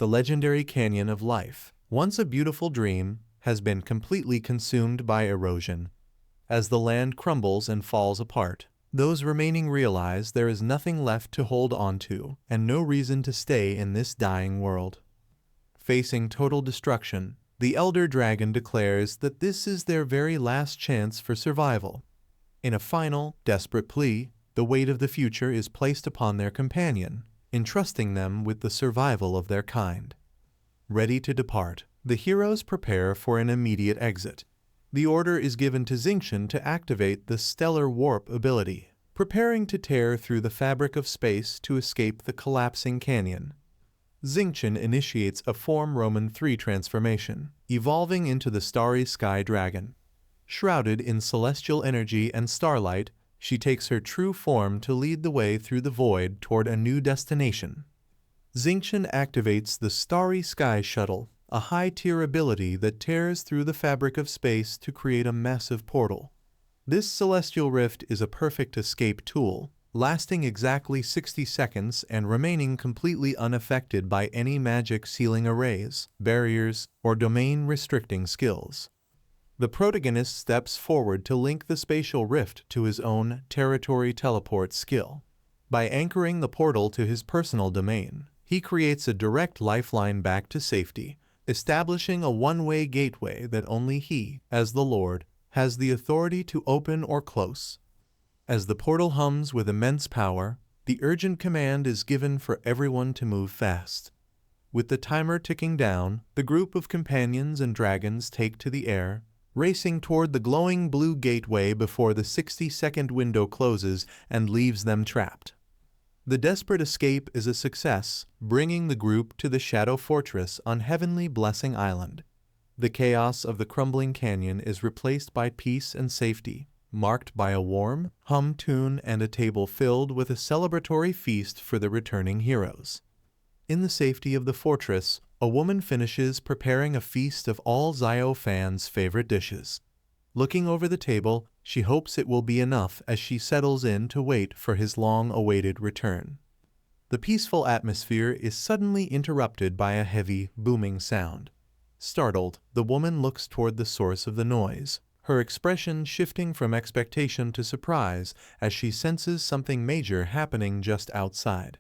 The legendary canyon of life, once a beautiful dream, has been completely consumed by erosion. As the land crumbles and falls apart, those remaining realize there is nothing left to hold on to and no reason to stay in this dying world. Facing total destruction, the elder dragon declares that this is their very last chance for survival. In a final, desperate plea, the weight of the future is placed upon their companion, entrusting them with the survival of their kind. Ready to depart, the heroes prepare for an immediate exit. The order is given to Xingqian to activate the Stellar Warp ability, preparing to tear through the fabric of space to escape the collapsing canyon. Xingqian initiates a Form Roman 3 transformation, evolving into the Starry Sky Dragon. Shrouded in celestial energy and starlight, she takes her true form to lead the way through the void toward a new destination. Xingqian activates the Starry Sky Shuttle, a high-tier ability that tears through the fabric of space to create a massive portal. This celestial rift is a perfect escape tool, lasting exactly 60 seconds and remaining completely unaffected by any magic sealing arrays, barriers, or domain-restricting skills. The protagonist steps forward to link the spatial rift to his own territory teleport skill. By anchoring the portal to his personal domain, he creates a direct lifeline back to safety, establishing a one-way gateway that only he, as the Lord, has the authority to open or close. As the portal hums with immense power, the urgent command is given for everyone to move fast. With the timer ticking down, the group of companions and dragons take to the air, racing toward the glowing blue gateway before the 60-second window closes and leaves them trapped. The desperate escape is a success, bringing the group to the Shadow Fortress on Heavenly Blessing Island. The chaos of the crumbling canyon is replaced by peace and safety, marked by a warm, hum tune and a table filled with a celebratory feast for the returning heroes. In the safety of the fortress, a woman finishes preparing a feast of all Zio fans' favorite dishes. Looking over the table, she hopes it will be enough as she settles in to wait for his long-awaited return. The peaceful atmosphere is suddenly interrupted by a heavy, booming sound. Startled, the woman looks toward the source of the noise, her expression shifting from expectation to surprise as she senses something major happening just outside.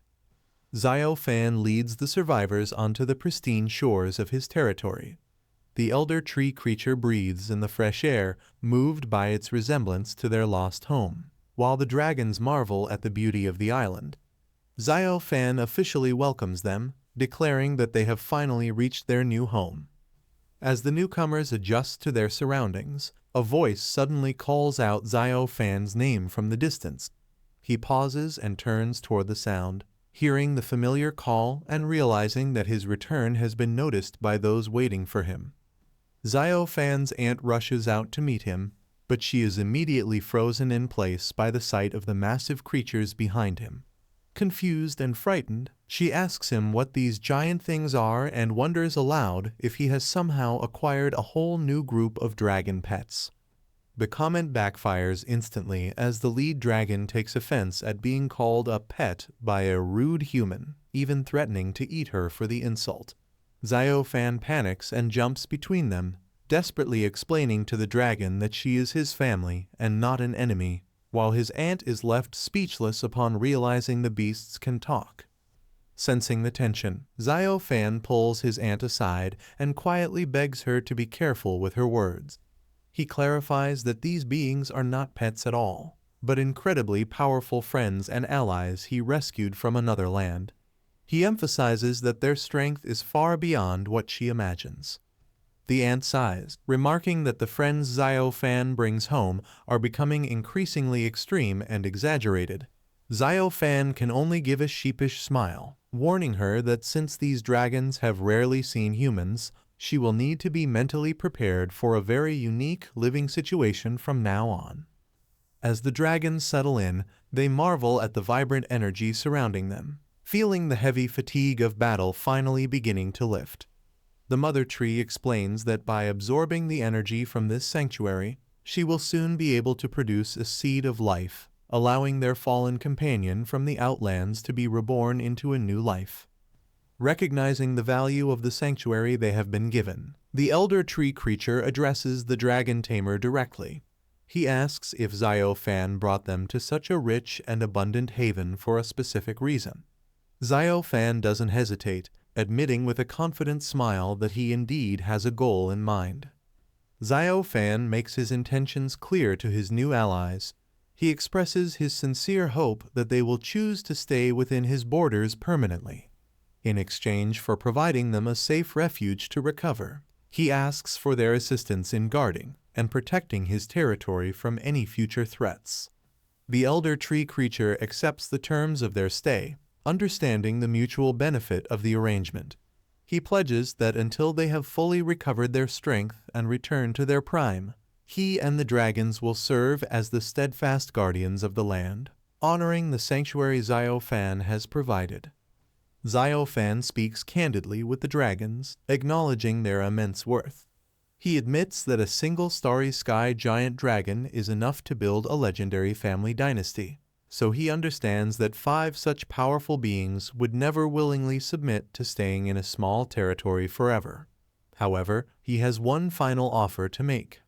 Zio Fan leads the survivors onto the pristine shores of his territory. The elder tree creature breathes in the fresh air, moved by its resemblance to their lost home, while the dragons marvel at the beauty of the island. Zio Fan officially welcomes them, declaring that they have finally reached their new home. As the newcomers adjust to their surroundings, a voice suddenly calls out Zio Fan's name from the distance. He pauses and turns toward the sound, hearing the familiar call and realizing that his return has been noticed by those waiting for him. Zio Fan's aunt rushes out to meet him, but she is immediately frozen in place by the sight of the massive creatures behind him. Confused and frightened, she asks him what these giant things are and wonders aloud if he has somehow acquired a whole new group of dragon pets. The comment backfires instantly as the lead dragon takes offense at being called a pet by a rude human, even threatening to eat her for the insult. Zio Fan panics and jumps between them, desperately explaining to the dragon that she is his family and not an enemy, while his aunt is left speechless upon realizing the beasts can talk. Sensing the tension, Zio Fan pulls his aunt aside and quietly begs her to be careful with her words. He clarifies that these beings are not pets at all, but incredibly powerful friends and allies he rescued from another land. He emphasizes that their strength is far beyond what she imagines. The aunt sighs, remarking that the friends Zio Fan brings home are becoming increasingly extreme and exaggerated. Zio Fan can only give a sheepish smile, warning her that since these dragons have rarely seen humans, she will need to be mentally prepared for a very unique living situation from now on. As the dragons settle in, they marvel at the vibrant energy surrounding them, feeling the heavy fatigue of battle finally beginning to lift. The mother tree explains that by absorbing the energy from this sanctuary, she will soon be able to produce a seed of life, allowing their fallen companion from the Outlands to be reborn into a new life. Recognizing the value of the sanctuary they have been given, the elder tree creature addresses the dragon tamer directly. He asks if Xiao Fan brought them to such a rich and abundant haven for a specific reason. Xiao Fan doesn't hesitate, admitting with a confident smile that he indeed has a goal in mind. Xiao Fan makes his intentions clear to his new allies. He expresses his sincere hope that they will choose to stay within his borders permanently. In exchange for providing them a safe refuge to recover, he asks for their assistance in guarding and protecting his territory from any future threats. The elder tree creature accepts the terms of their stay, understanding the mutual benefit of the arrangement. He pledges that until they have fully recovered their strength and returned to their prime, he and the dragons will serve as the steadfast guardians of the land, honoring the sanctuary Xiao Fan has provided. Xiao Fan speaks candidly with the dragons, acknowledging their immense worth. He admits that a single starry sky giant dragon is enough to build a legendary family dynasty, so he understands that 5 such powerful beings would never willingly submit to staying in a small territory forever. However, he has one final offer to make.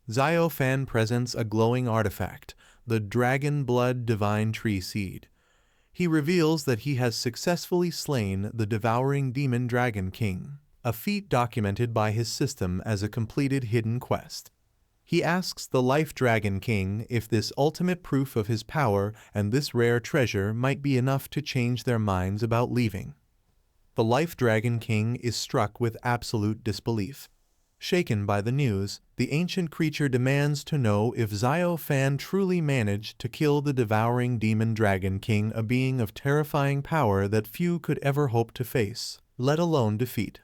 Xiao Fan presents a glowing artifact, the Dragon Blood Divine Tree Seed. He reveals that he has successfully slain the devouring demon dragon king, a feat documented by his system as a completed hidden quest. He asks the Life Dragon King if this ultimate proof of his power and this rare treasure might be enough to change their minds about leaving. The Life Dragon King is struck with absolute disbelief. Shaken by the news, the ancient creature demands to know if Xiao Fan truly managed to kill the devouring demon dragon king, a being of terrifying power that few could ever hope to face, let alone defeat.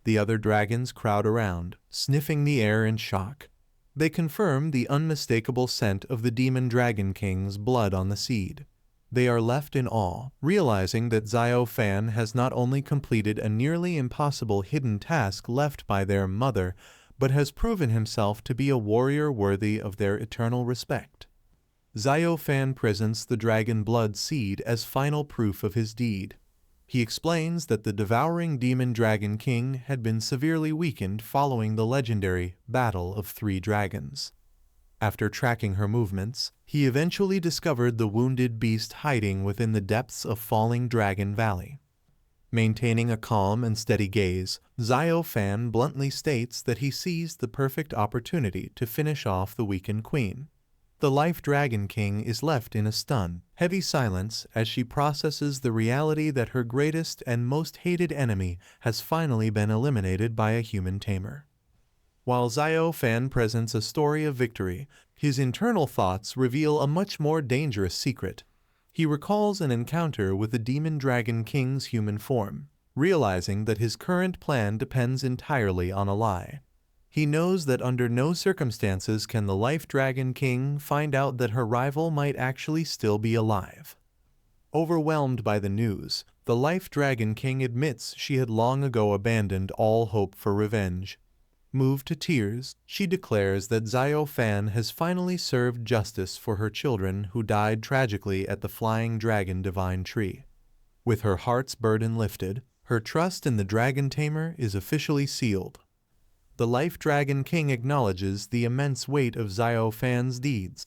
The other dragons crowd around, sniffing the air in shock. They confirm the unmistakable scent of the demon dragon king's blood on the seed. They are left in awe, realizing that Xiao Fan has not only completed a nearly impossible hidden task left by their mother, but has proven himself to be a warrior worthy of their eternal respect. Xiao Fan presents the dragon blood seed as final proof of his deed. He explains that the devouring demon dragon king had been severely weakened following the legendary Battle of 3 Dragons. After tracking her movements, he eventually discovered the wounded beast hiding within the depths of Falling Dragon Valley. Maintaining a calm and steady gaze, Xiao Fan bluntly states that he seized the perfect opportunity to finish off the weakened queen. The Life Dragon King is left in a stunned, heavy silence as she processes the reality that her greatest and most hated enemy has finally been eliminated by a human tamer. While Xiao Fan presents a story of victory, his internal thoughts reveal a much more dangerous secret. He recalls an encounter with the Demon Dragon King's human form, realizing that his current plan depends entirely on a lie. He knows that under no circumstances can the Life Dragon King find out that her rival might actually still be alive. Overwhelmed by the news, the Life Dragon King admits she had long ago abandoned all hope for revenge. Moved to tears, she declares that Xiao Fan has finally served justice for her children who died tragically at the Flying Dragon Divine Tree. With her heart's burden lifted, her trust in the Dragon Tamer is officially sealed. The Life Dragon King acknowledges the immense weight of Xiao Fan's deeds.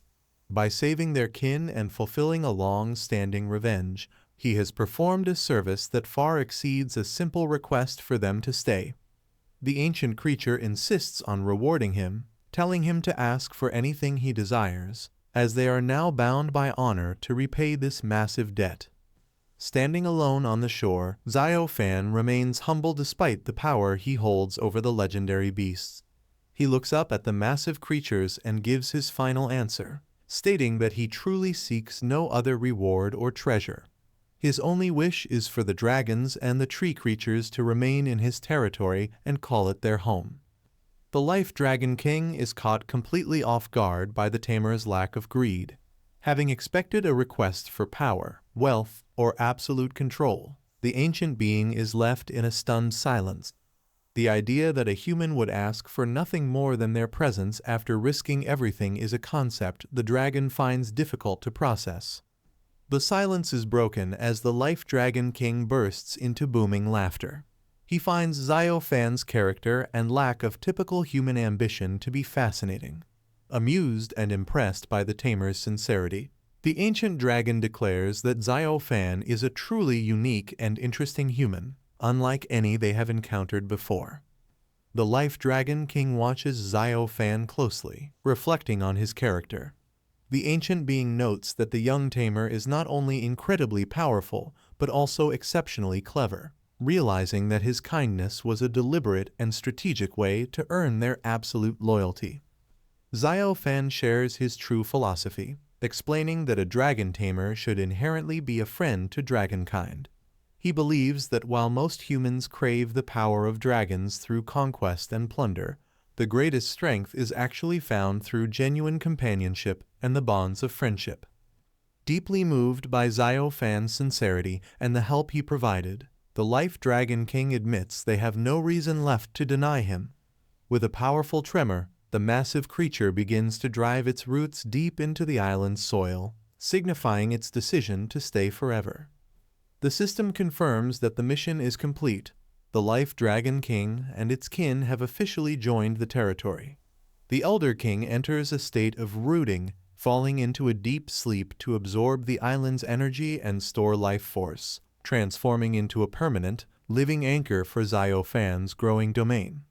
By saving their kin and fulfilling a long-standing revenge, he has performed a service that far exceeds a simple request for them to stay. The ancient creature insists on rewarding him, telling him to ask for anything he desires, as they are now bound by honor to repay this massive debt. Standing alone on the shore, Xiao Fan remains humble despite the power he holds over the legendary beasts. He looks up at the massive creatures and gives his final answer, stating that he truly seeks no other reward or treasure. His only wish is for the dragons and the tree creatures to remain in his territory and call it their home. The Life Dragon King is caught completely off guard by the tamer's lack of greed. Having expected a request for power, wealth, or absolute control, the ancient being is left in a stunned silence. The idea that a human would ask for nothing more than their presence after risking everything is a concept the dragon finds difficult to process. The silence is broken as the Life Dragon King bursts into booming laughter. He finds Xiao Fan's character and lack of typical human ambition to be fascinating. Amused and impressed by the Tamer's sincerity, the ancient dragon declares that Xiao Fan is a truly unique and interesting human, unlike any they have encountered before. The Life Dragon King watches Xiao Fan closely, reflecting on his character. The ancient being notes that the young Tamer is not only incredibly powerful, but also exceptionally clever, realizing that his kindness was a deliberate and strategic way to earn their absolute loyalty. Xiao Fan shares his true philosophy, explaining that a dragon tamer should inherently be a friend to dragonkind. He believes that while most humans crave the power of dragons through conquest and plunder, the greatest strength is actually found through genuine companionship and the bonds of friendship. Deeply moved by Xiao Fan's sincerity and the help he provided, the Life Dragon King admits they have no reason left to deny him. With a powerful tremor, the massive creature begins to drive its roots deep into the island's soil, signifying its decision to stay forever. The system confirms that the mission is complete. The Life Dragon King and its kin have officially joined the territory. The Elder King enters a state of rooting, falling into a deep sleep to absorb the island's energy and store life force, transforming into a permanent, living anchor for Xiao Fan's growing domain.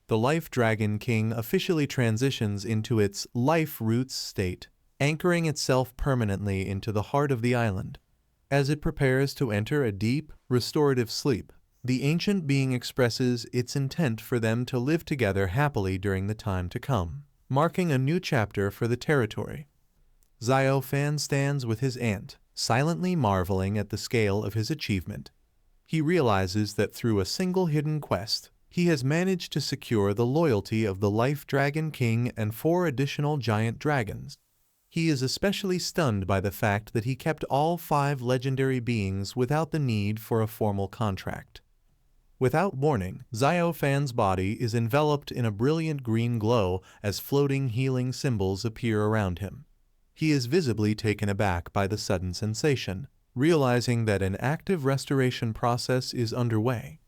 The Life Dragon King officially transitions into its life roots state, anchoring itself permanently into the heart of the island. As it prepares to enter a deep, restorative sleep, the ancient being expresses its intent for them to live together happily during the time to come, marking a new chapter for the territory. Xiao Fan stands with his aunt, silently marveling at the scale of his achievement. He realizes that through a single hidden quest, he has managed to secure the loyalty of the Life Dragon King and 4 additional giant dragons. He is especially stunned by the fact that he kept all 5 legendary beings without the need for a formal contract. Without warning, Xiao Fan's body is enveloped in a brilliant green glow as floating healing symbols appear around him. He is visibly taken aback by the sudden sensation, realizing that an active restoration process is underway.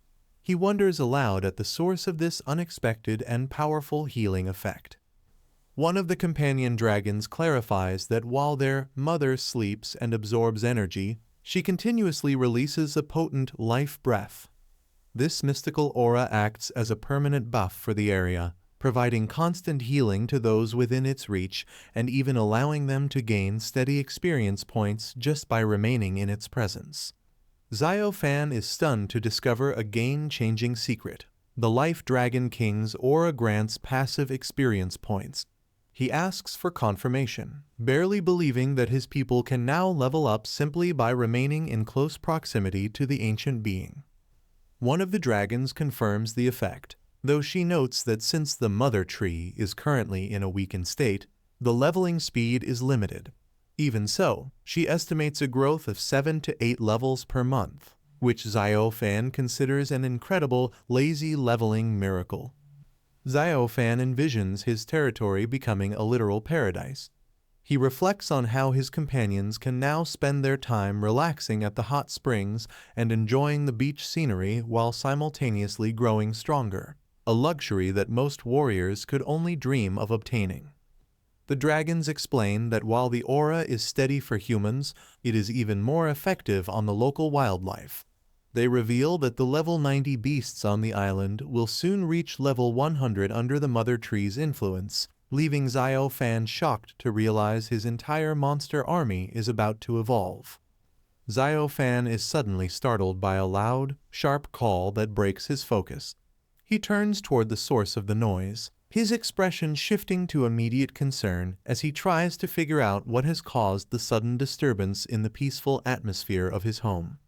He wonders aloud at the source of this unexpected and powerful healing effect. One of the companion dragons clarifies that while their mother sleeps and absorbs energy, she continuously releases a potent life breath. This mystical aura acts as a permanent buff for the area, providing constant healing to those within its reach and even allowing them to gain steady experience points just by remaining in its presence. Xiao Fan is stunned to discover a game-changing secret. The Life Dragon King's aura grants passive experience points. He asks for confirmation, barely believing that his people can now level up simply by remaining in close proximity to the ancient being. One of the dragons confirms the effect, though she notes that since the mother tree is currently in a weakened state, the leveling speed is limited. Even so, she estimates a growth of 7 to 8 levels per month, which Xiao Fan considers an incredible, lazy leveling miracle. Xiao Fan envisions his territory becoming a literal paradise. He reflects on how his companions can now spend their time relaxing at the hot springs and enjoying the beach scenery while simultaneously growing stronger, a luxury that most warriors could only dream of obtaining. The dragons explain that while the aura is steady for humans, it is even more effective on the local wildlife. They reveal that the level 90 beasts on the island will soon reach level 100 under the mother tree's influence, leaving Xiao Fan shocked to realize his entire monster army is about to evolve. Xiao Fan is suddenly startled by a loud, sharp call that breaks his focus. He turns toward the source of the noise, his expression shifting to immediate concern as he tries to figure out what has caused the sudden disturbance in the peaceful atmosphere of his home.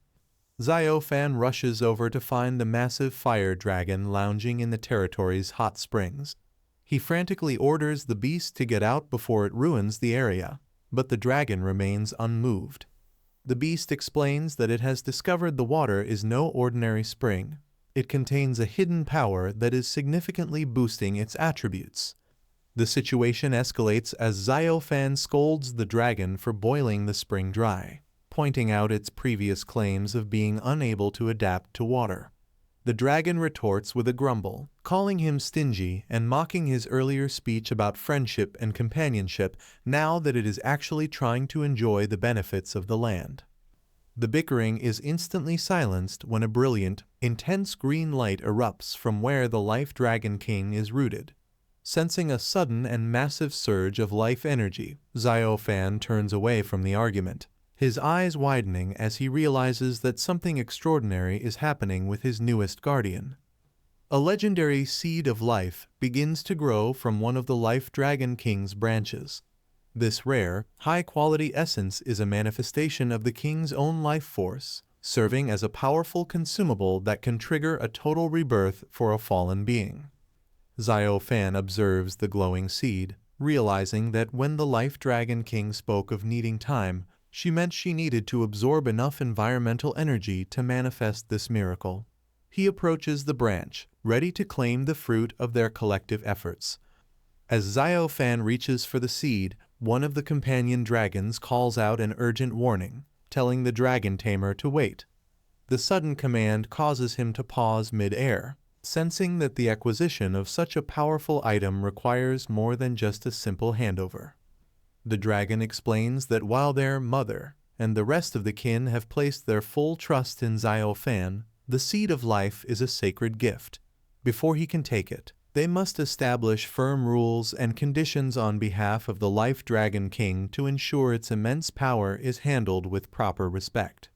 Xiao Fan rushes over to find the massive fire dragon lounging in the territory's hot springs. He frantically orders the beast to get out before it ruins the area, but the dragon remains unmoved. The beast explains that it has discovered the water is no ordinary spring. It contains a hidden power that is significantly boosting its attributes. The situation escalates as Xiao Fan scolds the dragon for boiling the spring dry. pointing out its previous claims of being unable to adapt to water. The dragon retorts with a grumble, calling him stingy and mocking his earlier speech about friendship and companionship now that it is actually trying to enjoy the benefits of the land. The bickering is instantly silenced when a brilliant, intense green light erupts from where the Life Dragon King is rooted. Sensing a sudden and massive surge of life energy, Xiao turns away from the argument, his eyes widening as he realizes that something extraordinary is happening with his newest guardian. A legendary seed of life begins to grow from one of the Life Dragon King's branches. This rare, high-quality essence is a manifestation of the king's own life force, serving as a powerful consumable that can trigger a total rebirth for a fallen being. Xiao observes the glowing seed, realizing that when the Life Dragon King spoke of needing time, she meant she needed to absorb enough environmental energy to manifest this miracle. He approaches the branch, ready to claim the fruit of their collective efforts. As Xiao reaches for the seed, one of the companion dragons calls out an urgent warning, telling the dragon tamer to wait. The sudden command causes him to pause mid-air, sensing that the acquisition of such a powerful item requires more than just a simple handover. The dragon explains that while their mother and the rest of the kin have placed their full trust in Xiao, the seed of life is a sacred gift. Before he can take it, they must establish firm rules and conditions on behalf of the Life Dragon King to ensure its immense power is handled with proper respect.